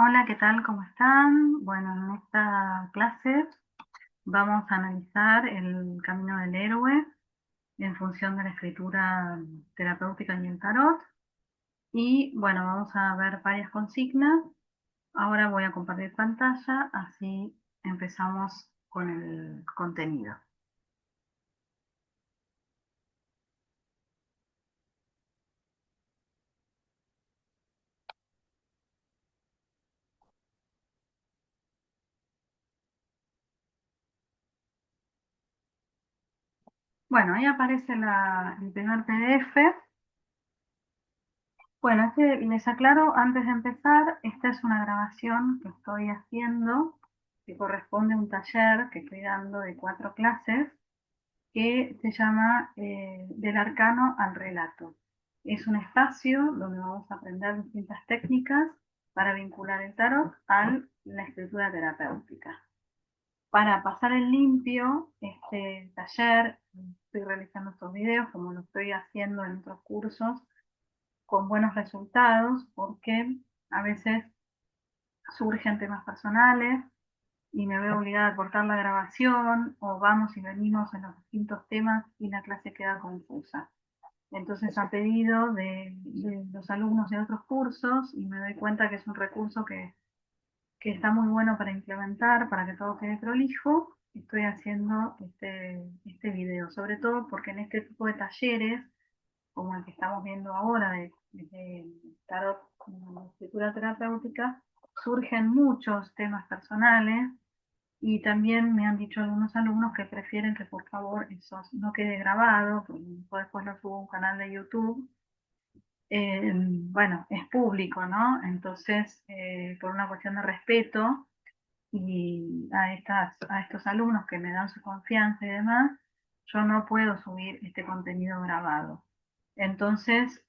Hola, ¿qué tal? ¿Cómo están? Bueno, en esta clase vamos a analizar el camino del héroe en función de la escritura terapéutica y el tarot. Y bueno, vamos a ver varias consignas. Ahora voy a compartir pantalla, así empezamos con el contenido. Bueno, ahí aparece el primer PDF. Bueno, les aclaro antes de empezar, esta es una grabación que estoy haciendo, que corresponde a un taller que estoy dando de 4 clases, que se llama Del arcano al relato. Es un espacio donde vamos a aprender distintas técnicas para vincular el tarot a la escritura terapéutica. Para pasar en limpio este taller, estoy realizando estos videos como lo estoy haciendo en otros cursos con buenos resultados, porque a veces surgen temas personales y me veo obligada a cortar la grabación, o vamos y venimos en los distintos temas y la clase queda confusa. Entonces, a pedido de los alumnos de otros cursos, y me doy cuenta que es un recurso que está muy bueno para implementar, para que todo quede prolijo, estoy haciendo este video, sobre todo porque en este tipo de talleres, como el que estamos viendo ahora de tarot como escritura terapéutica, surgen muchos temas personales, y también me han dicho algunos alumnos que prefieren que por favor eso no quede grabado, porque después lo subo a un canal de YouTube. Bueno, es público, ¿no? Entonces, por una cuestión de respeto y a estos alumnos que me dan su confianza y demás, yo no puedo subir este contenido grabado. Entonces,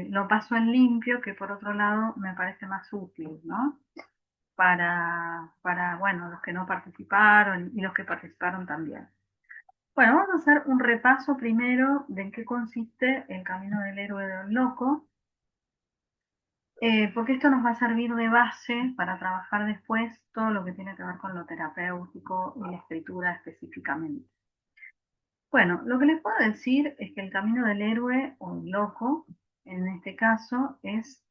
lo paso en limpio, que por otro lado me parece más útil, ¿no? Bueno, los que no participaron y los que participaron también. Bueno, vamos a hacer un repaso primero de en qué consiste el camino del héroe del loco, porque esto nos va a servir de base para trabajar después todo lo que tiene que ver con lo terapéutico y la escritura específicamente. Bueno, lo que les puedo decir es que el camino del héroe o el loco, en este caso, es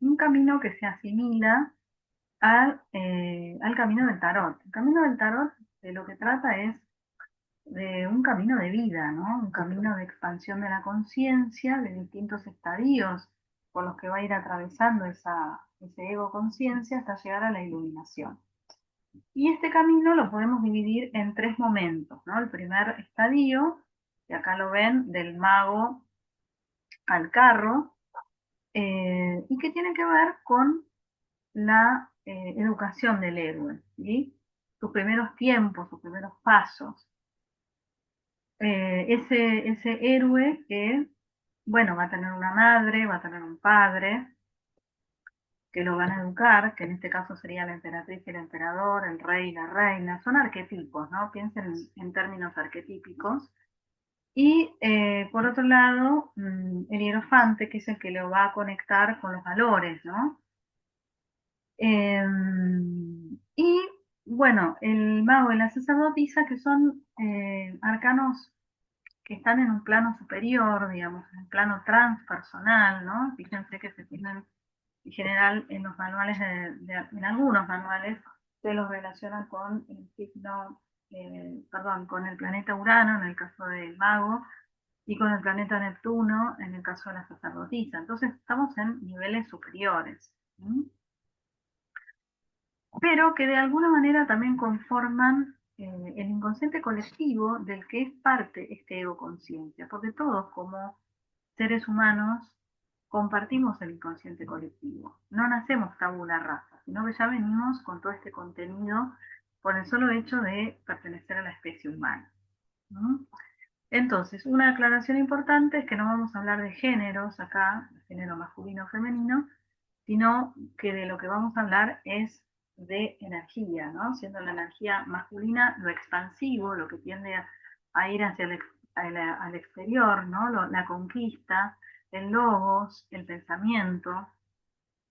un camino que se asimila al camino del tarot. El camino del tarot de lo que trata es de un camino de vida, ¿no? Un camino de expansión de la conciencia, de distintos estadios por los que va a ir atravesando ese ego conciencia hasta llegar a la iluminación. Y este camino lo podemos dividir en 3 momentos, ¿no? El primer estadio, que acá lo ven, del mago al carro, y que tiene que ver con la educación del héroe, ¿sí? Sus primeros tiempos, sus primeros pasos. Ese héroe que, bueno, va a tener una madre, va a tener un padre, que lo van a educar, que en este caso sería la emperatriz y el emperador, el rey y la reina, son arquetipos, ¿no? Piensen en términos arquetípicos. Y por otro lado, el hierofante, que es el que lo va a conectar con los valores, ¿no? Y bueno, el mago y la sacerdotisa, que son arcanos que están en un plano superior, digamos, en el plano transpersonal, ¿no? Fíjense que se tienen en general en los manuales, en algunos manuales, se los relacionan con el signo, perdón, con el planeta Urano, en el caso del mago, y con el planeta Neptuno, en el caso de la sacerdotisa. Entonces estamos en niveles superiores, ¿sí? Pero que de alguna manera también conforman el inconsciente colectivo del que es parte este ego conciencia, porque todos como seres humanos compartimos el inconsciente colectivo. No nacemos tabula rasa, sino que ya venimos con todo este contenido por el solo hecho de pertenecer a la especie humana, ¿no? Entonces, una aclaración importante es que no vamos a hablar de géneros acá, de género masculino o femenino, sino que de lo que vamos a hablar es de energía, ¿no? Siendo la energía masculina lo expansivo, lo que tiende a ir hacia al exterior, ¿no? La conquista, el logos, el pensamiento.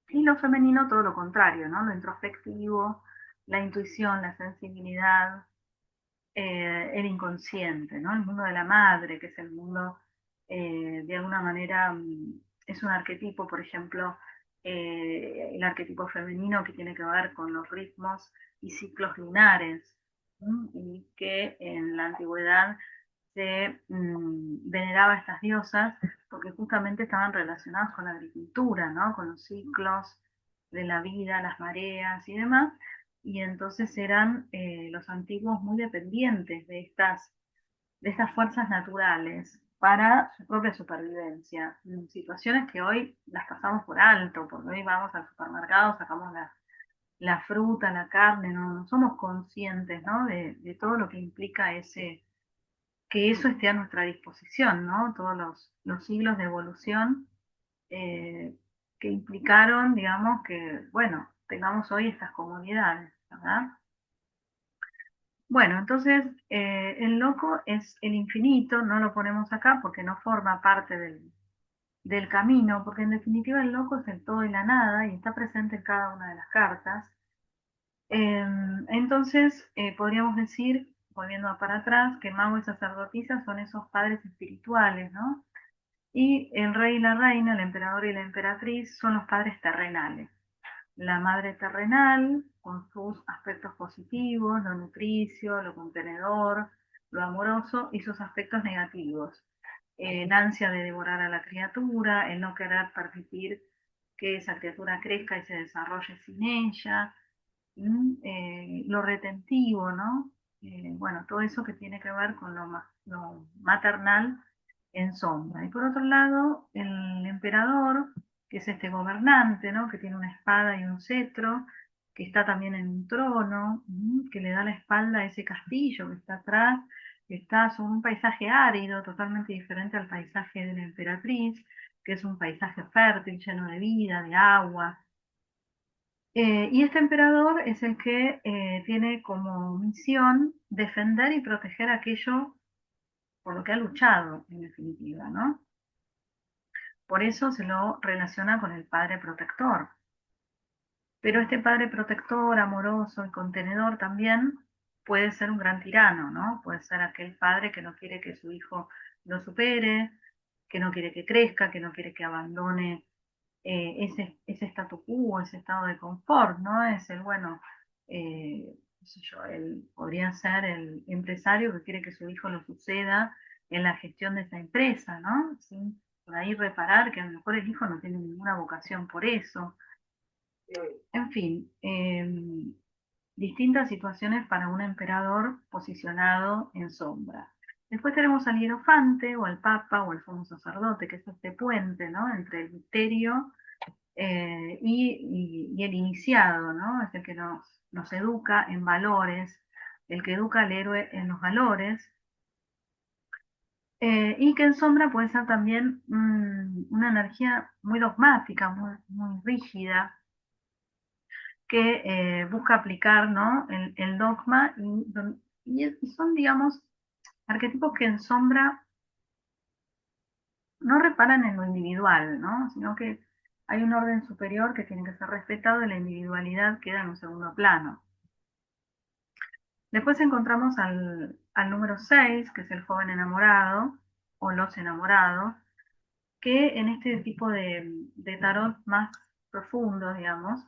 Y lo femenino todo lo contrario, ¿no? Lo introspectivo, la intuición, la sensibilidad, el inconsciente, ¿no? El mundo de la madre, que es el mundo, de alguna manera, es un arquetipo, por ejemplo, el arquetipo femenino que tiene que ver con los ritmos y ciclos lunares, ¿m? Y que en la antigüedad se veneraba a estas diosas porque justamente estaban relacionadas con la agricultura, ¿no? Con los ciclos de la vida, las mareas y demás, y entonces eran los antiguos muy dependientes de estas fuerzas naturales para su propia supervivencia, en situaciones que hoy las pasamos por alto, porque hoy vamos al supermercado, sacamos la fruta, la carne, no somos conscientes, ¿no? De todo lo que implica que eso esté a nuestra disposición, ¿no? Todos los siglos de evolución eh, que implicaron, digamos, que, bueno, tengamos hoy estas comunidades, ¿verdad? Bueno, entonces el loco es el infinito, no lo ponemos acá porque no forma parte del camino, porque en definitiva el loco es el todo y la nada y está presente en cada una de las cartas. Entonces podríamos decir, volviendo para atrás, que mago y sacerdotisa son esos padres espirituales, ¿no? Y el rey y la reina, el emperador y la emperatriz son los padres terrenales. La madre terrenal, con sus aspectos positivos, lo nutricio, lo contenedor, lo amoroso, y sus aspectos negativos. El ansia de devorar a la criatura, el no querer permitir que esa criatura crezca y se desarrolle sin ella, lo retentivo, ¿no? Bueno, todo eso que tiene que ver con lo maternal en sombra. Y por otro lado, el emperador, que es este gobernante, ¿no? Que tiene una espada y un cetro, que está también en un trono, que le da la espalda a ese castillo que está atrás, que está sobre un paisaje árido, totalmente diferente al paisaje de la emperatriz, que es un paisaje fértil, lleno de vida, de agua. Y este emperador es el que tiene como misión defender y proteger aquello por lo que ha luchado, en definitiva, ¿no? Por eso se lo relaciona con el padre protector. Pero este padre protector, amoroso y contenedor también puede ser un gran tirano, ¿no? Puede ser aquel padre que no quiere que su hijo lo supere, que no quiere que crezca, que no quiere que abandone ese statu quo, ese estado de confort, ¿no? Es el, bueno, qué sé yo, podría ser el empresario que quiere que su hijo lo suceda en la gestión de esa empresa, ¿no? Sin por ahí reparar que a lo mejor el hijo no tiene ninguna vocación por eso. En fin, distintas situaciones para un emperador posicionado en sombra. Después tenemos al hierofante o al papa o al sumo sacerdote, que es este puente, ¿no? Entre el misterio y el iniciado, ¿no? Es el que nos educa en valores, el que educa al héroe en los valores, y que en sombra puede ser también una energía muy dogmática, muy rígida, que busca aplicar, ¿no? el dogma y son, digamos, arquetipos que en sombra no reparan en lo individual, ¿no? Sino que hay un orden superior que tiene que ser respetado y la individualidad queda en un segundo plano. Después encontramos al número 6, que es el joven enamorado o los enamorados, que en este tipo de tarot más profundo, digamos,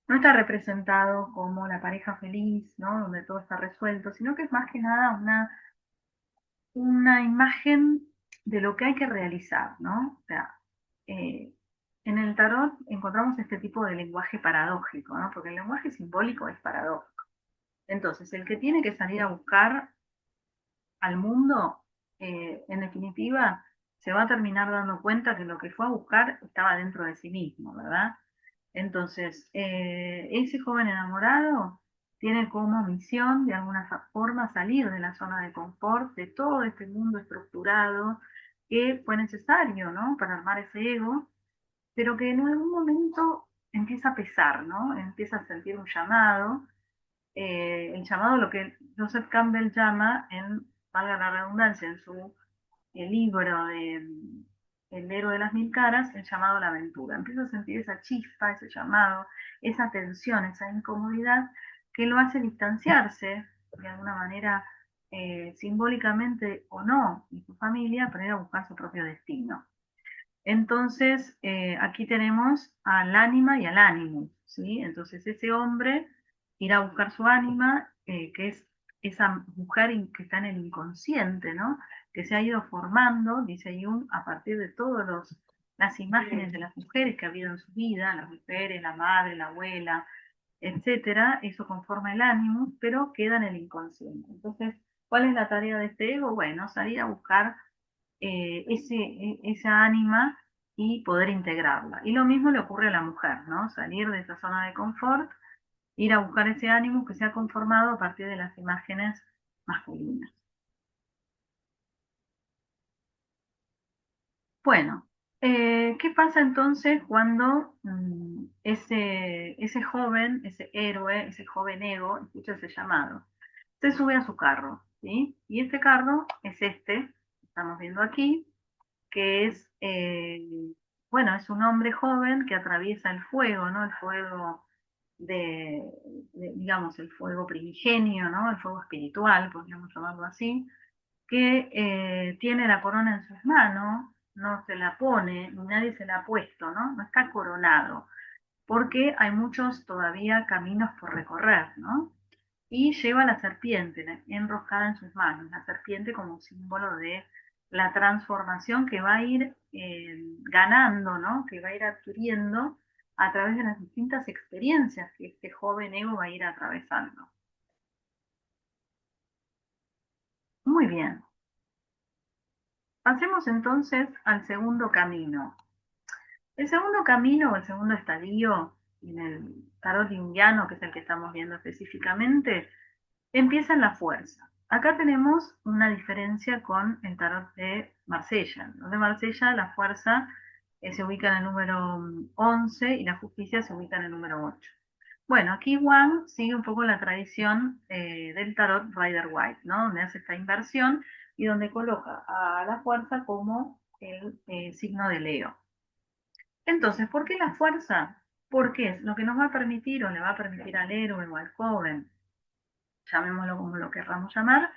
no está representado como la pareja feliz, ¿no? Donde todo está resuelto, sino que es más que nada una imagen de lo que hay que realizar, ¿no? O sea, eh, en el tarot encontramos este tipo de lenguaje paradójico, ¿no? Porque el lenguaje simbólico es paradójico. Entonces, el que tiene que salir a buscar al mundo, en definitiva, se va a terminar dando cuenta que lo que fue a buscar estaba dentro de sí mismo, ¿verdad? Entonces, ese joven enamorado tiene como misión, de alguna forma, salir de la zona de confort, de todo este mundo estructurado que fue necesario, ¿no? Para armar ese ego, pero que en algún momento empieza a pesar, ¿no? Empieza a sentir un llamado, el llamado, lo que Joseph Campbell llama, valga la redundancia, en su libro el héroe de las mil caras, el llamado a la aventura. Empieza a sentir esa chispa, ese llamado, esa tensión, esa incomodidad que lo hace distanciarse de alguna manera, simbólicamente o no, de su familia, para ir a buscar su propio destino. Entonces, aquí tenemos al ánima y al ánimo, ¿sí? Entonces, ese hombre irá a buscar su ánima, que es esa mujer que está en el inconsciente, ¿no? Que se ha ido formando, dice Jung, a partir de todas las imágenes de las mujeres que ha habido en su vida, las mujeres, la madre, la abuela, etcétera. Eso conforma el ánimo, pero queda en el inconsciente. Entonces, ¿cuál es la tarea de este ego? Bueno, salir a buscar esa ánima y poder integrarla. Y lo mismo le ocurre a la mujer, ¿no? Salir de esa zona de confort, ir a buscar ese ánimo que se ha conformado a partir de las imágenes masculinas. Bueno, ¿qué pasa entonces cuando ese joven, ese héroe, ese joven ego, escucha ese llamado? Se sube a su carro, ¿sí? Y este carro es este, que estamos viendo aquí, que es, bueno, es un hombre joven que atraviesa el fuego, ¿no? El fuego digamos, el fuego primigenio, ¿no? El fuego espiritual, podríamos llamarlo así, que tiene la corona en sus manos, no se la pone, ni nadie se la ha puesto, ¿no? No está coronado, porque hay muchos todavía caminos por recorrer, ¿no? Y lleva la serpiente enroscada en sus manos, la serpiente como símbolo de la transformación que va a ir ganando, ¿no? Que va a ir adquiriendo a través de las distintas experiencias que este joven ego va a ir atravesando. Muy bien, pasemos entonces al segundo camino. El segundo camino o el segundo estadio en el tarot junguiano, que es el que estamos viendo específicamente, empieza en la fuerza. Acá tenemos una diferencia con el tarot de Marsella. Donde Marsella la fuerza se ubica en el número 11 y la justicia se ubica en el número 8. Bueno, aquí Wang sigue un poco la tradición del tarot Rider-Waite, ¿no? Donde hace esta inversión y donde coloca a la fuerza como el signo de Leo. Entonces, ¿por qué la fuerza? Porque es lo que nos va a permitir o le va a permitir al héroe o al joven, llamémoslo como lo querramos llamar,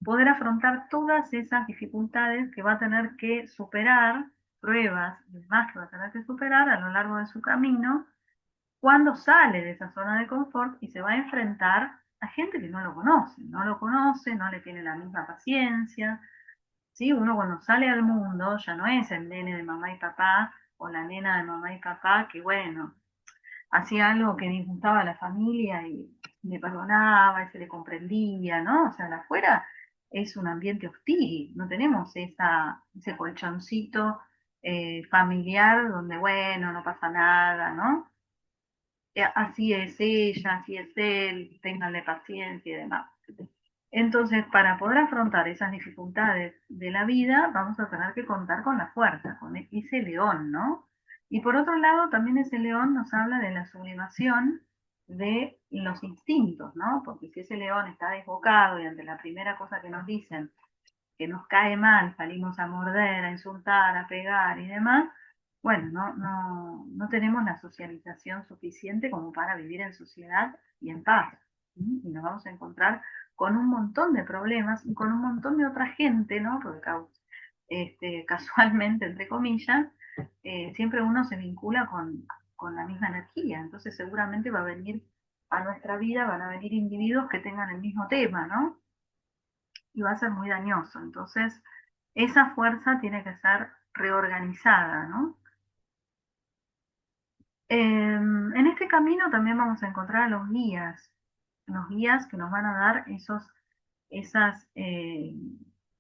poder afrontar todas esas dificultades que va a tener que superar, pruebas y demás que va a tener que superar a lo largo de su camino, cuando sale de esa zona de confort y se va a enfrentar a gente que no lo conoce, no le tiene la misma paciencia, ¿sí? Uno cuando sale al mundo ya no es el nene de mamá y papá o la nena de mamá y papá, que bueno, hacía algo que disgustaba a la familia y le perdonaba y se le comprendía, ¿no? O sea, la afuera es un ambiente hostil, no tenemos ese colchoncito familiar donde, bueno, no pasa nada, ¿no? Así es ella, así es él, ténganle paciencia y demás. Entonces, para poder afrontar esas dificultades de la vida, vamos a tener que contar con la fuerza, con ese león, ¿no? Y por otro lado, también ese león nos habla de la sublimación de los instintos, ¿no? Porque si ese león está desbocado y ante la primera cosa que nos dicen, que nos cae mal, salimos a morder, a insultar, a pegar y demás, bueno, no tenemos la socialización suficiente como para vivir en sociedad y en paz. ¿Sí? Y nos vamos a encontrar con un montón de problemas y con un montón de otra gente, ¿no? Porque casualmente, entre comillas, siempre uno se vincula con la misma energía, entonces seguramente va a venir a nuestra vida, van a venir individuos que tengan el mismo tema, ¿no? Y va a ser muy dañoso. Entonces, esa fuerza tiene que ser reorganizada, ¿no? En este camino también vamos a encontrar a los guías que nos van a dar esas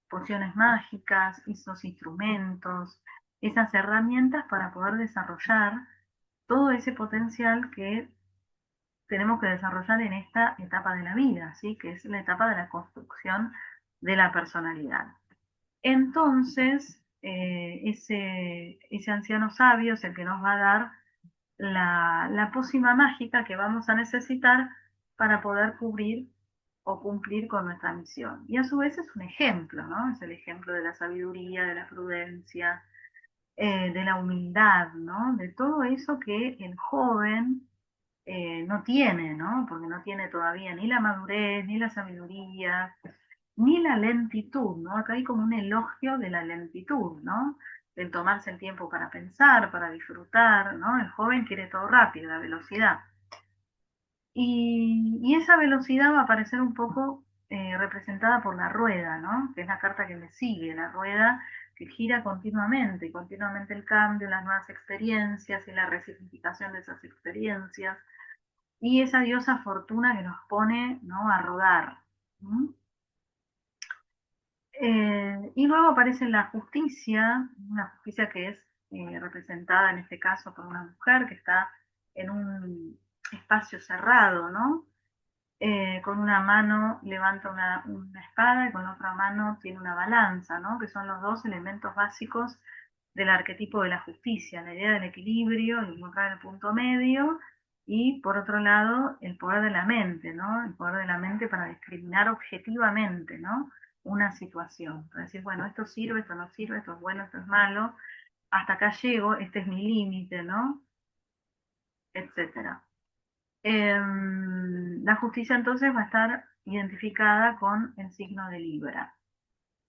pociones mágicas, esos instrumentos, esas herramientas para poder desarrollar todo ese potencial que tenemos que desarrollar en esta etapa de la vida, ¿sí? Que es la etapa de la construcción de la personalidad. Entonces, ese anciano sabio es el que nos va a dar la pócima mágica que vamos a necesitar para poder cubrir o cumplir con nuestra misión. Y a su vez es un ejemplo, ¿no? Es el ejemplo de la sabiduría, de la prudencia, de la humildad, ¿no? De todo eso que el joven no tiene, ¿no? Porque no tiene todavía ni la madurez, ni la sabiduría, ni la lentitud, ¿no? Acá hay como un elogio de la lentitud, ¿no? Del tomarse el tiempo para pensar, para disfrutar, ¿no? El joven quiere todo rápido, la velocidad. Y esa velocidad va a aparecer un poco representada por la rueda, ¿no? Que es la carta que me sigue, la rueda que gira continuamente, y continuamente el cambio, las nuevas experiencias y la resignificación de esas experiencias, y esa diosa fortuna que nos pone, ¿no? A rodar. ¿Mm? Y luego aparece la justicia, una justicia que es representada en este caso por una mujer que está en un espacio cerrado, ¿no? Con una mano levanta una espada y con la otra mano tiene una balanza, ¿no? Que son los dos elementos básicos del arquetipo de la justicia, la idea del equilibrio, de encontrar el punto medio, y por otro lado el poder de la mente, ¿no? El poder de la mente para discriminar objetivamente, ¿no? Una situación, para decir, bueno, esto sirve, esto no sirve, esto es bueno, esto es malo, hasta acá llego, este es mi límite, ¿no? Etcétera. La justicia entonces va a estar identificada con el signo de Libra.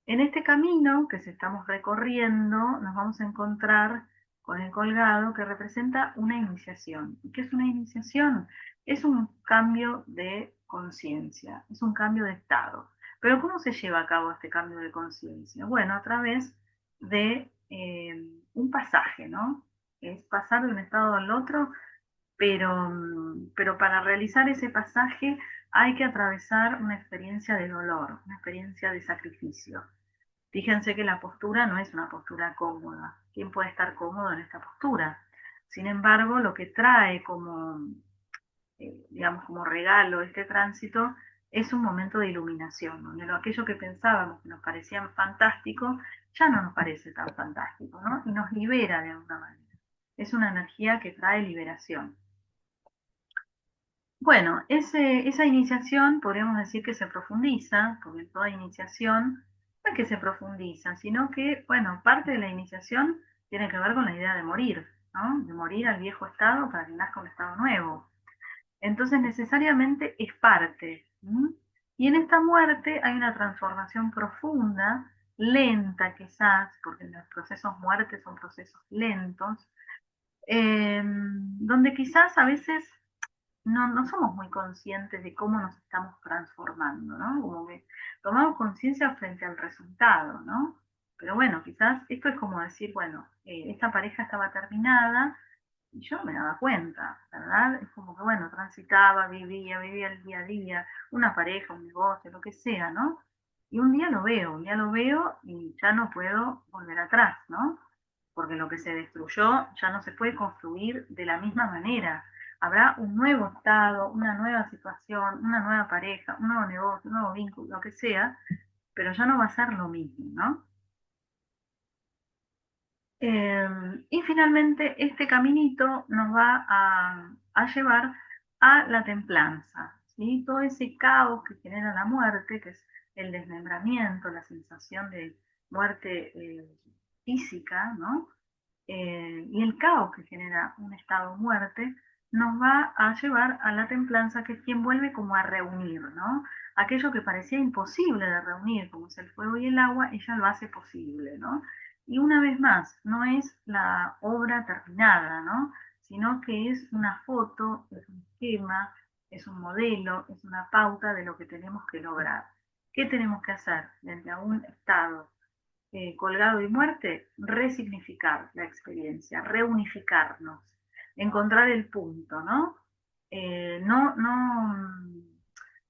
En este camino que se estamos recorriendo, nos vamos a encontrar con el colgado que representa una iniciación. ¿Y qué es una iniciación? Es un cambio de conciencia, es un cambio de estado. Pero ¿cómo se lleva a cabo este cambio de conciencia? Bueno, a través de un pasaje, ¿no? Es pasar de un estado al otro, pero para realizar ese pasaje hay que atravesar una experiencia de dolor, una experiencia de sacrificio. Fíjense que la postura no es una postura cómoda. ¿Quién puede estar cómodo en esta postura? Sin embargo, lo que trae como, digamos, como regalo este tránsito es un momento de iluminación, donde aquello que pensábamos que nos parecía fantástico ya no nos parece tan fantástico, ¿no? Y nos libera de alguna manera. Es una energía que trae liberación. Bueno, esa iniciación podríamos decir que se profundiza, porque toda iniciación no es que se profundiza, sino que, bueno, parte de la iniciación tiene que ver con la idea de morir, ¿no? De morir al viejo estado para que nazca un estado nuevo. Entonces, necesariamente es parte. ¿M? Y en esta muerte hay una transformación profunda, lenta quizás, porque los procesos muertes son procesos lentos, donde quizás a veces no somos muy conscientes de cómo nos estamos transformando, ¿no? Como que tomamos conciencia frente al resultado, ¿no? Pero bueno, quizás esto es como decir, bueno, esta pareja estaba terminada y yo no me daba cuenta, ¿verdad? Es como que, bueno, transitaba, vivía el día a día, una pareja, un negocio, lo que sea, ¿no? Y un día lo veo y ya no puedo volver atrás, ¿no? Porque lo que se destruyó ya no se puede construir de la misma manera. Habrá un nuevo estado, una nueva situación, una nueva pareja, un nuevo negocio, un nuevo vínculo, lo que sea, pero ya no va a ser lo mismo, ¿no? Y finalmente este caminito nos va a llevar a la templanza, ¿sí? Todo ese caos que genera la muerte, que es el desmembramiento, la sensación de muerte física, ¿no? Y el caos que genera un estado muerte, nos va a llevar a la templanza, que es quien vuelve como a reunir, ¿no? Aquello que parecía imposible de reunir, como es el fuego y el agua, ella lo hace posible, ¿no? Y una vez más, no es la obra terminada, ¿no? Sino que es una foto, es un esquema, es un modelo, es una pauta de lo que tenemos que lograr. ¿Qué tenemos que hacer desde un estado colgado y muerte? Resignificar la experiencia, reunificarnos, encontrar el punto, ¿no?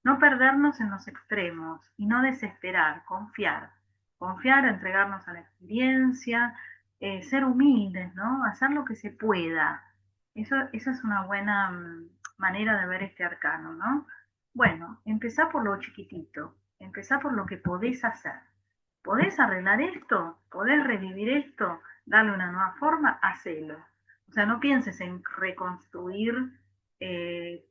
No perdernos en los extremos y no desesperar, confiar, entregarnos a la experiencia, ser humildes, ¿no? Hacer lo que se pueda. Eso es una buena manera de ver este arcano, ¿no? Bueno, empezá por lo chiquitito, empezá por lo que podés hacer. ¿Podés arreglar esto? ¿Podés revivir esto? Darle una nueva forma, hacelo. O sea, no pienses en reconstruir eh,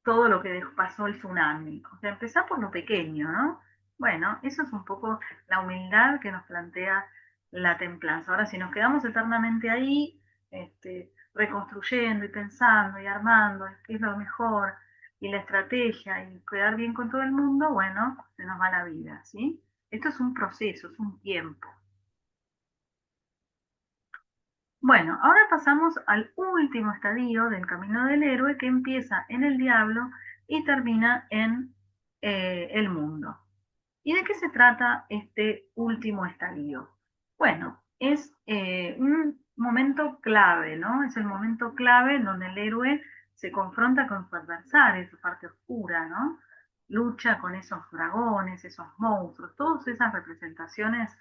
todo lo que pasó el tsunami. O sea, empezá por lo pequeño, ¿no? Bueno, eso es un poco la humildad que nos plantea la templanza. Ahora, si nos quedamos eternamente ahí, reconstruyendo y pensando y armando qué es lo mejor y la estrategia y quedar bien con todo el mundo, bueno, se nos va la vida, ¿sí? Esto es un proceso, es un tiempo. Bueno, ahora pasamos al último estadio del camino del héroe que empieza en el diablo y termina en el mundo. ¿Y de qué se trata este último estadio? Bueno, es un momento clave, ¿no? Es el momento clave en donde el héroe se confronta con su adversario, su parte oscura, ¿no? Lucha con esos dragones, esos monstruos, todas esas representaciones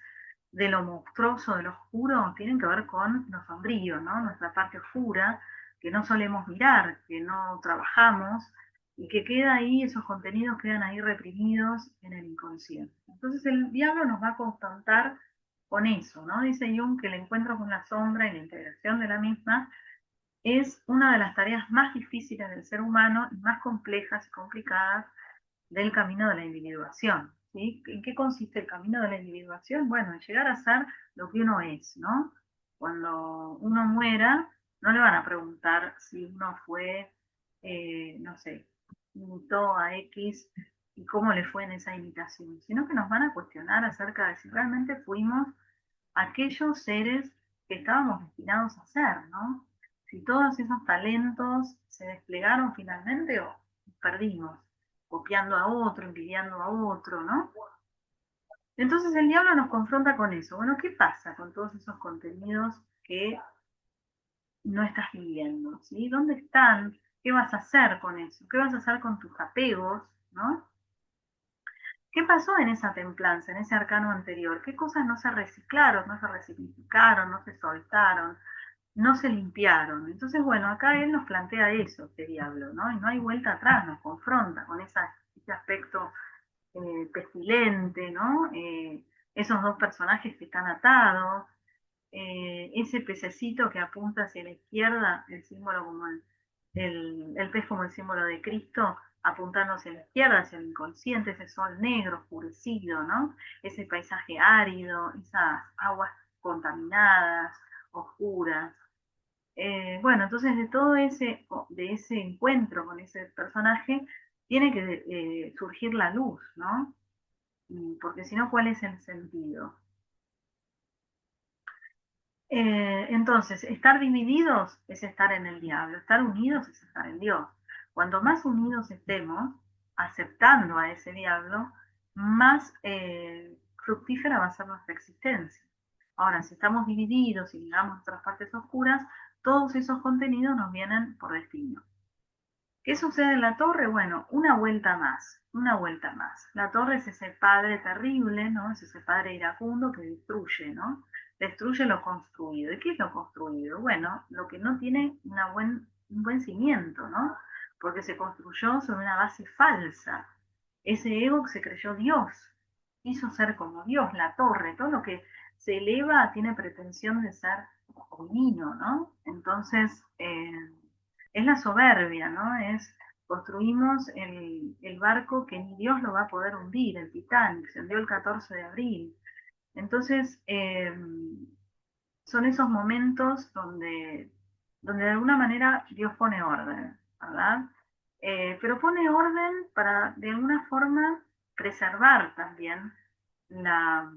de lo monstruoso, de lo oscuro, tienen que ver con lo sombrío, ¿no? Nuestra parte oscura, que no solemos mirar, que no trabajamos y que queda ahí, esos contenidos quedan ahí reprimidos en el inconsciente. Entonces el diablo nos va a confrontar con eso, ¿no? Dice Jung que el encuentro con la sombra y la integración de la misma es una de las tareas más difíciles del ser humano y más complejas y complicadas del camino de la individuación. ¿Sí? ¿En qué consiste el camino de la individuación? Bueno, en llegar a ser lo que uno es, ¿no? Cuando uno muera, no le van a preguntar si uno fue, no sé, imitó a X y cómo le fue en esa imitación, sino que nos van a cuestionar acerca de si realmente fuimos aquellos seres que estábamos destinados a ser, ¿no? Si todos esos talentos se desplegaron finalmente o perdimos, copiando a otro, envidiando a otro, ¿no? Entonces el diablo nos confronta con eso. Bueno, ¿qué pasa con todos esos contenidos que no estás viviendo? ¿Sí? ¿Dónde están? ¿Qué vas a hacer con eso? ¿Qué vas a hacer con tus apegos? ¿No? ¿Qué pasó en esa templanza, en ese arcano anterior? ¿Qué cosas no se reciclaron, no se resignificaron, no se soltaron, no se limpiaron? Entonces, bueno, acá él nos plantea eso, este diablo, ¿no? Y no hay vuelta atrás, nos confronta con ese aspecto pestilente, ¿no? Esos dos personajes que están atados, ese pececito que apunta hacia la izquierda, el símbolo como el pez como el símbolo de Cristo, apuntando hacia la izquierda, hacia el inconsciente, ese sol negro, oscurecido, ¿no? Ese paisaje árido, esas aguas contaminadas, oscuras. Bueno, entonces de ese encuentro con ese personaje, tiene que surgir la luz, ¿no? Porque si no, ¿cuál es el sentido? Entonces, estar divididos es estar en el diablo, estar unidos es estar en Dios. Cuanto más unidos estemos, aceptando a ese diablo, más fructífera va a ser nuestra existencia. Ahora, si estamos divididos y miramos nuestras partes oscuras, todos esos contenidos nos vienen por destino. ¿Qué sucede en la torre? Bueno, una vuelta más, una vuelta más. La torre es ese padre terrible, ¿no? Es ese padre iracundo que destruye, ¿no? Destruye lo construido. ¿Y qué es lo construido? Bueno, lo que no tiene un buen cimiento, ¿no? Porque se construyó sobre una base falsa. Ese ego que se creyó Dios, quiso ser como Dios, la torre, todo lo que se eleva tiene pretensión de ser divino, ¿no? Entonces, es la soberbia, ¿no? Es construimos el barco que ni Dios lo va a poder hundir, el Titanic, se hundió el 14 de abril. Entonces, son esos momentos donde de alguna manera Dios pone orden, ¿verdad? Pero pone orden para de alguna forma preservar también la,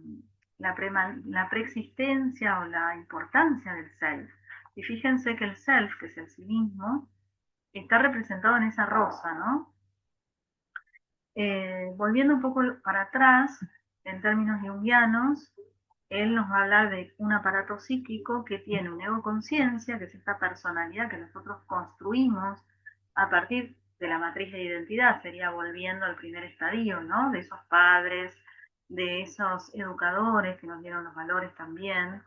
la preexistencia o la importancia del self. Y fíjense que el self, que es el sí mismo, está representado en esa rosa, ¿no? Volviendo un poco para atrás, en términos junguianos, él nos va a hablar de un aparato psíquico que tiene una ego-conciencia, que es esta personalidad que nosotros construimos a partir de la matriz de identidad, sería volviendo al primer estadio, ¿no? De esos padres, de esos educadores que nos dieron los valores también,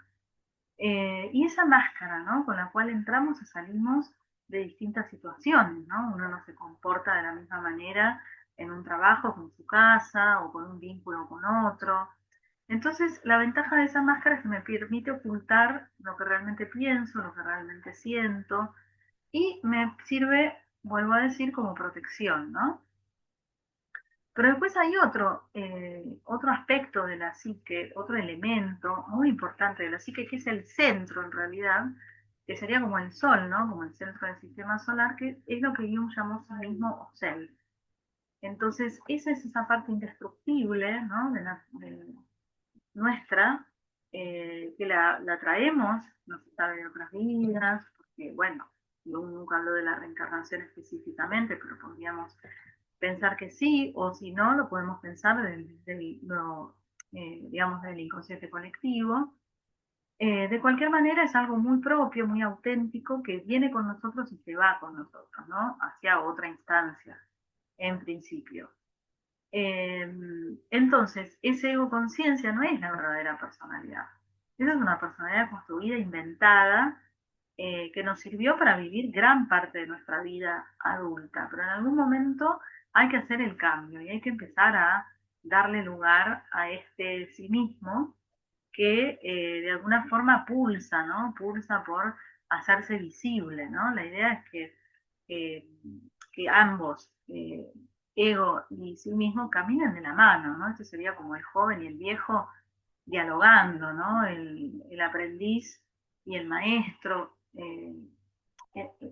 y esa máscara, ¿no? Con la cual entramos y salimos de distintas situaciones, ¿no? Uno no se comporta de la misma manera en un trabajo con su casa o con un vínculo con otro. Entonces, la ventaja de esa máscara es que me permite ocultar lo que realmente pienso, lo que realmente siento, y me sirve, vuelvo a decir, como protección, ¿no? Pero después hay otro aspecto de la psique, otro elemento muy importante de la psique, que es el centro en realidad, que sería como el Sol, ¿no? Como el centro del sistema solar, que es lo que Jung llamó sí mismo o self. Entonces, esa es esa parte indestructible, ¿no? De nuestra, que la traemos, no se sabe de otras vidas, porque, bueno, Jung nunca habló de la reencarnación específicamente, pero podríamos pensar que sí, o si no, lo podemos pensar digamos, del inconsciente colectivo. De cualquier manera es algo muy propio, muy auténtico, que viene con nosotros y se va con nosotros, ¿no? Hacia otra instancia, en principio. Eh, entonces, ese ego conciencia no es la verdadera personalidad. Esa es una personalidad construida, inventada, que nos sirvió para vivir gran parte de nuestra vida adulta, pero en algún momento hay que hacer el cambio y hay que empezar a darle lugar a este sí mismo que de alguna forma pulsa, ¿no? Pulsa por hacerse visible, ¿no? La idea es eh, que ambos, ego y sí mismo, caminen de la mano, ¿no? Este sería como el joven y el viejo dialogando, ¿no? El aprendiz y el maestro,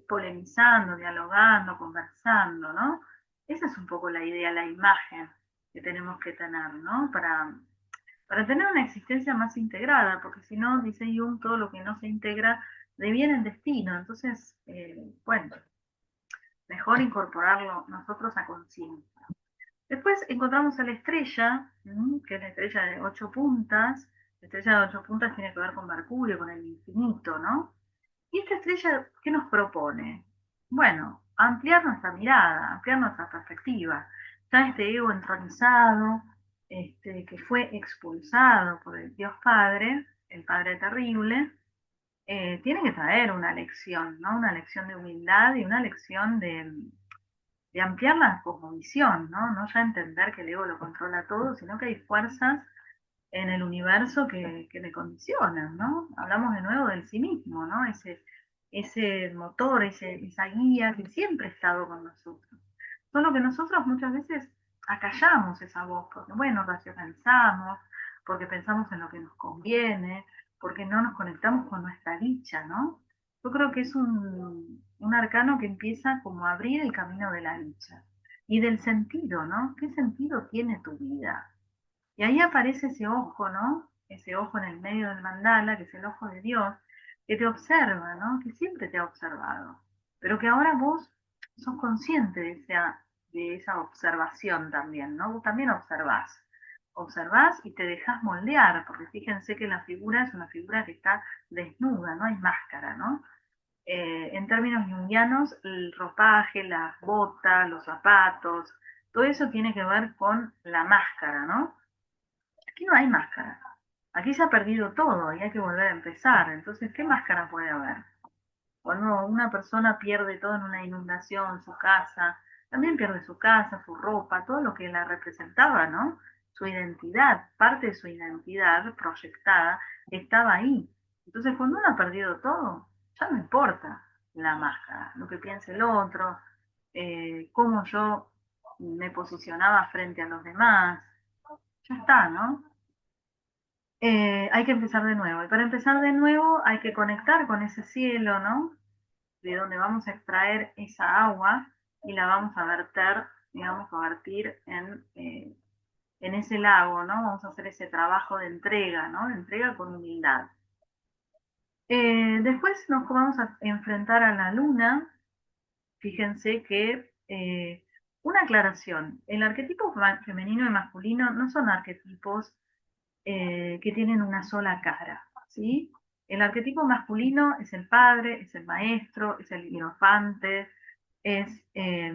polemizando, dialogando, conversando, ¿no? Esa es un poco la idea, la imagen que tenemos que tener, ¿no? Para tener una existencia más integrada, porque si no, dice Jung, todo lo que no se integra deviene en destino. Entonces, bueno, mejor incorporarlo nosotros a conciencia. Después encontramos a la estrella, que es la estrella de 8 puntas. La estrella de 8 puntas tiene que ver con Mercurio, con el infinito, ¿no? Y esta estrella, ¿qué nos propone? Bueno, ampliar nuestra mirada, ampliar nuestra perspectiva. Ya este ego entronizado, que fue expulsado por el Dios Padre, el Padre terrible, tiene que traer una lección, ¿no? Una lección de humildad y una lección de ampliar la cosmovisión, ¿no? No ya entender que el ego lo controla todo, sino que hay fuerzas en el universo que me condicionan, ¿no? Hablamos de nuevo del sí mismo, ¿no? Ese motor, esa guía que siempre ha estado con nosotros. Solo que nosotros muchas veces acallamos esa voz, porque, bueno, racionalizamos, porque pensamos en lo que nos conviene, porque no nos conectamos con nuestra dicha, ¿no? Yo creo que es un arcano que empieza como a abrir el camino de la dicha y del sentido, ¿no? ¿Qué sentido tiene tu vida? Y ahí aparece ese ojo, ¿no? Ese ojo en el medio del mandala, que es el ojo de Dios, que te observa, ¿no? Que siempre te ha observado, pero que ahora vos sos consciente de esa observación también, ¿no? Vos también observás. Observás y te dejás moldear, porque fíjense que la figura es una figura que está desnuda, no hay máscara, ¿no? En términos junguianos, el ropaje, las botas, los zapatos, todo eso tiene que ver con la máscara, ¿no? Aquí no hay máscara. Aquí se ha perdido todo y hay que volver a empezar. Entonces, ¿qué máscara puede haber? Cuando una persona pierde todo en una inundación, su casa, también pierde su casa, su ropa, todo lo que la representaba, ¿no? Su identidad, parte de su identidad proyectada estaba ahí. Entonces, cuando uno ha perdido todo, ya no importa la máscara, lo que piense el otro, cómo yo me posicionaba frente a los demás, ya está, ¿no? Hay que empezar de nuevo. Y para empezar de nuevo hay que conectar con ese cielo, ¿no? De donde vamos a extraer esa agua y la vamos a verter, digamos, a vertir en ese lago, ¿no? Vamos a hacer ese trabajo de entrega, ¿no? De entrega con humildad. Después nos vamos a enfrentar a la luna. Fíjense que una aclaración, el arquetipo femenino y masculino no son arquetipos que tienen una sola cara, ¿sí? El arquetipo masculino es el padre, es el maestro, es el hierofante, es, eh,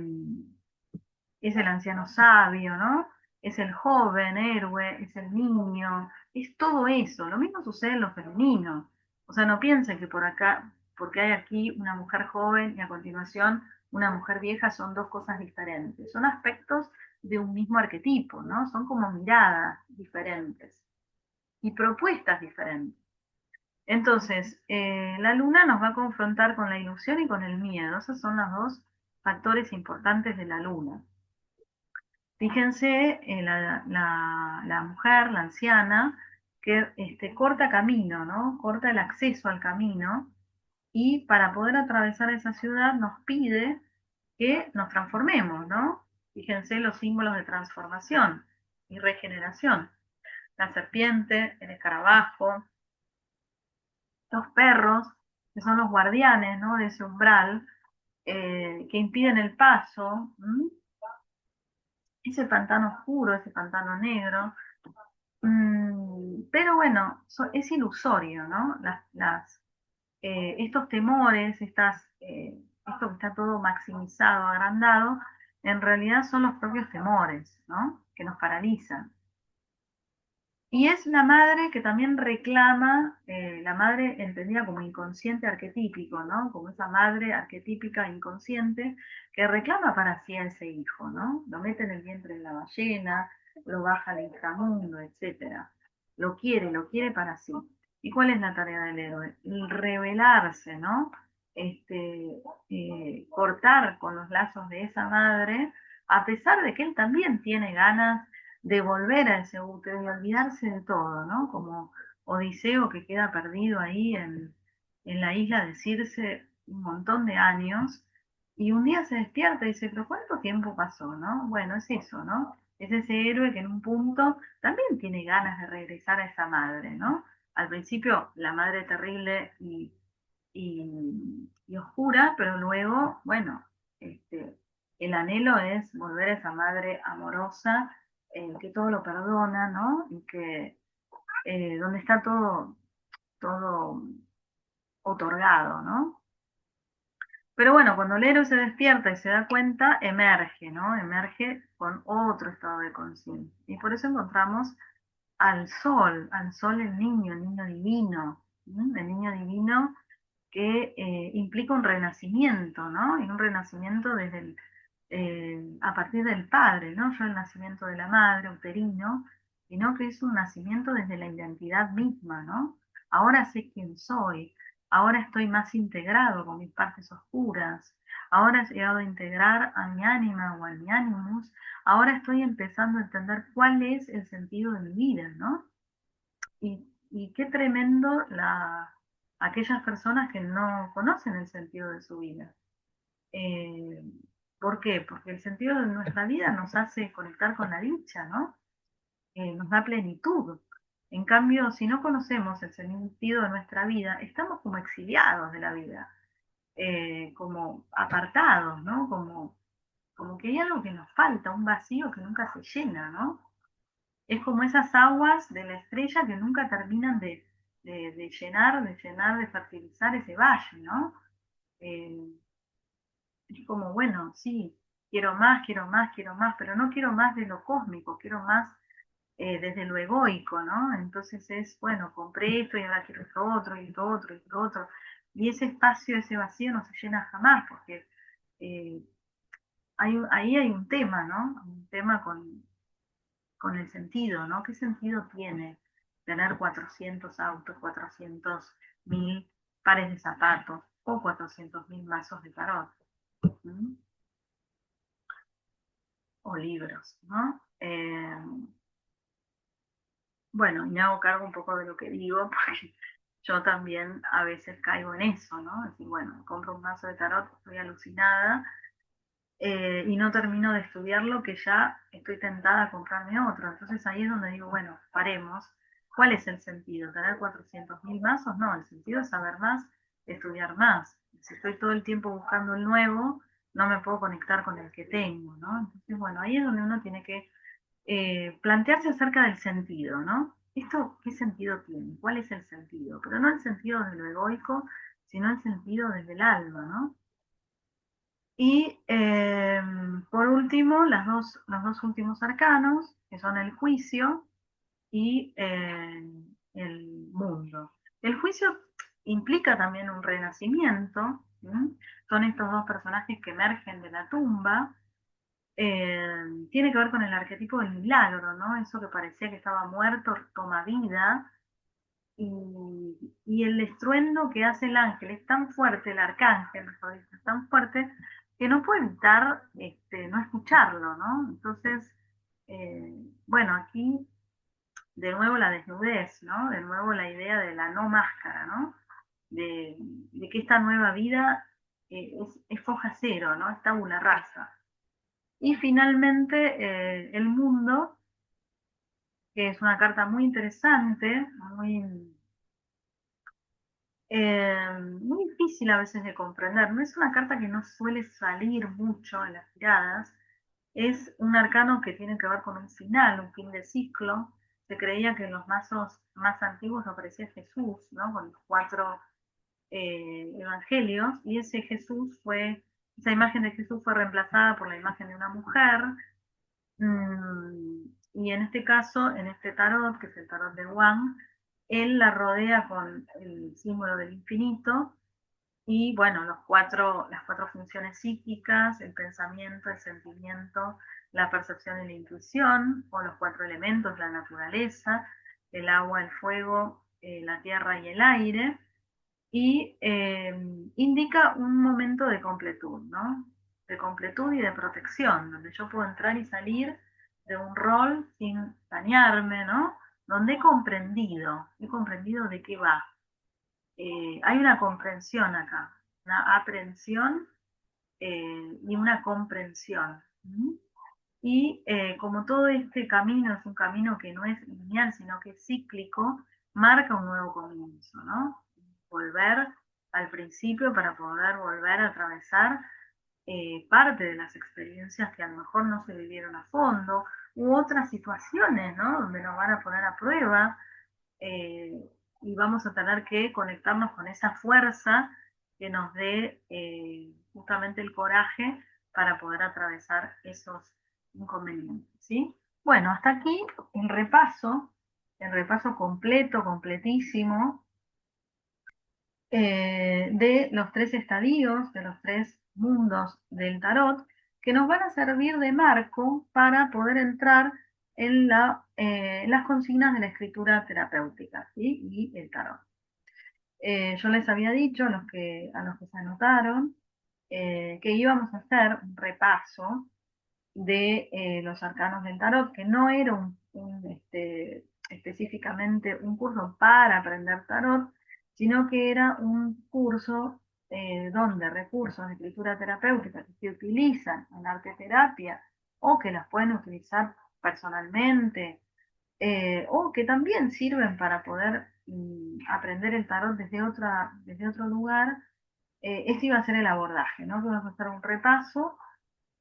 es el anciano sabio, ¿no? Es el joven héroe, es el niño, es todo eso. Lo mismo sucede en lo femenino. O sea, no piensen que por acá, porque hay aquí una mujer joven y a continuación una mujer vieja, son dos cosas diferentes. Son aspectos de un mismo arquetipo, ¿no? Son como miradas diferentes y propuestas diferentes. Entonces, la luna nos va a confrontar con la ilusión y con el miedo. Esos son los dos factores importantes de la luna. Fíjense, la mujer, la anciana, que corta camino, ¿no? Corta el acceso al camino y para poder atravesar esa ciudad nos pide que nos transformemos, ¿no? Fíjense los símbolos de transformación y regeneración. La serpiente, el escarabajo, los perros, que son los guardianes, ¿no? De ese umbral, que impiden el paso, ¿m? Ese pantano oscuro, ese pantano negro. Pero bueno, es ilusorio, ¿no? Estos temores, esto que está todo maximizado, agrandado, en realidad son los propios temores, ¿no? Que nos paralizan. Y es la madre que también reclama, la madre entendida como inconsciente arquetípico, ¿no? Como esa madre arquetípica inconsciente que reclama para sí a ese hijo, ¿no? Lo mete en el vientre de la ballena, lo baja al inframundo, etcétera. Lo quiere para sí. ¿Y cuál es la tarea del héroe? El rebelarse, ¿no? Cortar con los lazos de esa madre, a pesar de que él también tiene ganas de volver a ese útero y olvidarse de todo, ¿no? Como Odiseo que queda perdido ahí en la isla de Circe un montón de años y un día se despierta y dice, pero ¿cuánto tiempo pasó, no? Bueno, es eso, ¿no? Es ese héroe que en un punto también tiene ganas de regresar a esa madre, ¿no? Al principio la madre terrible y oscura, pero luego, bueno, el anhelo es volver a esa madre amorosa, que todo lo perdona, ¿no? Y que donde está todo otorgado, ¿no? Pero bueno, cuando el héroe se despierta y se da cuenta, emerge, ¿no? Emerge con otro estado de conciencia. Y por eso encontramos al sol el niño divino, ¿m? El niño divino que implica un renacimiento, ¿no? Y un renacimiento a partir del padre, ¿no? Yo el nacimiento de la madre, uterino, sino que es un nacimiento desde la identidad misma, ¿no? Ahora sé quién soy, ahora estoy más integrado con mis partes oscuras, ahora he llegado a integrar a mi ánima o a mi animus, ahora estoy empezando a entender cuál es el sentido de mi vida, ¿no? Y qué tremendo aquellas personas que no conocen el sentido de su vida. Eh, ¿Por qué? Porque el sentido de nuestra vida nos hace conectar con la dicha, ¿no? Nos da plenitud. En cambio, si no conocemos el sentido de nuestra vida, estamos como exiliados de la vida, como apartados, ¿no? Como que hay algo que nos falta, un vacío que nunca se llena, ¿no? Es como esas aguas de la estrella que nunca terminan de llenar, de fertilizar ese valle, ¿no? Eh, es como, bueno, sí, quiero más, quiero más, quiero más, pero no quiero más de lo cósmico, quiero más desde lo egoico, ¿no? Entonces es, bueno, compré esto y ahora quiero esto otro y esto otro y esto otro. Y ese espacio, ese vacío no se llena jamás, porque eh, ahí hay un tema, ¿no? Un tema con el sentido, ¿no? ¿Qué sentido tiene tener 400 autos, 400.000 pares de zapatos o 400.000 mazos de tarot? ¿Mm? O libros, ¿no? Bueno, y me hago cargo un poco de lo que digo, porque yo también a veces caigo en eso, ¿no? Es decir, bueno, compro un mazo de tarot, estoy alucinada, y no termino de estudiarlo, que ya estoy tentada a comprarme otro. Entonces ahí es donde digo, bueno, paremos. ¿Cuál es el sentido? ¿Tener 400.000 mazos? No, el sentido es saber más, estudiar más. Si estoy todo el tiempo buscando el nuevo, no me puedo conectar con el que tengo, ¿no? Entonces, bueno, ahí es donde uno tiene que plantearse acerca del sentido, ¿no? ¿Esto qué sentido tiene? ¿Cuál es el sentido? Pero no el sentido de lo egoico, sino el sentido desde el alma, ¿no? Y por último, los dos últimos arcanos, que son el juicio y el mundo. El juicio implica también un renacimiento, ¿sí? Son estos dos personajes que emergen de la tumba. Tiene que ver con el arquetipo del milagro, ¿no? Eso que parecía que estaba muerto toma vida y el estruendo que hace el ángel es tan fuerte, el arcángel, mejor dicho, es tan fuerte que no puede evitar no escucharlo, ¿no? Entonces, bueno, aquí de nuevo la desnudez, ¿no? De nuevo la idea de la no máscara, ¿no? De que esta nueva vida es foja cero, ¿no? Es tabula rasa. Y finalmente el mundo, que es una carta muy interesante, muy difícil a veces de comprender. No es una carta que no suele salir mucho en las tiradas. Es un arcano que tiene que ver con un final, un fin de ciclo. Se creía que en los mazos más antiguos aparecía Jesús, ¿no? Con los cuatro evangelios, y ese Jesús esa imagen de Jesús fue reemplazada por la imagen de una mujer. Y en este caso, en este tarot, que es el tarot de Wang, él la rodea con el símbolo del infinito y bueno, las cuatro funciones psíquicas, el pensamiento, el sentimiento, la percepción y la intuición, o los cuatro elementos, la naturaleza, el agua, el fuego, la tierra y el aire, y indica un momento de completud, ¿no? De completud y de protección, donde yo puedo entrar y salir de un rol sin dañarme, ¿no? Donde he comprendido de qué va. Hay una comprensión acá, una aprehensión y una comprensión. ¿Mm? Y como todo este camino es un camino que no es lineal, sino que es cíclico, marca un nuevo comienzo, ¿no? Volver al principio para poder volver a atravesar parte de las experiencias que a lo mejor no se vivieron a fondo, u otras situaciones, ¿no? Donde nos van a poner a prueba eh, y vamos a tener que conectarnos con esa fuerza que nos dé justamente el coraje para poder atravesar esos inconvenientes, ¿sí? Bueno, hasta aquí el repaso completo, completísimo, de los tres estadios, de los tres mundos del tarot, que nos van a servir de marco para poder entrar en las consignas de la escritura terapéutica, ¿sí? Y el tarot. Yo les había dicho a los que se anotaron que íbamos a hacer un repaso de los arcanos del tarot, que no era específicamente un curso para aprender tarot, sino que era un curso donde recursos de escritura terapéutica que se utilizan en arte terapia o que las pueden utilizar personalmente o que también sirven para poder aprender el tarot desde otro lugar. Este iba a ser el abordaje, ¿no? Que vamos a hacer un repaso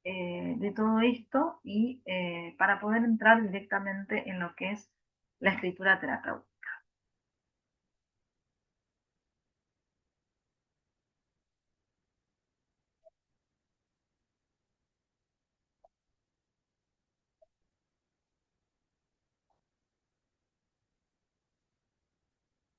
de todo esto y para poder entrar directamente en lo que es la escritura terapéutica.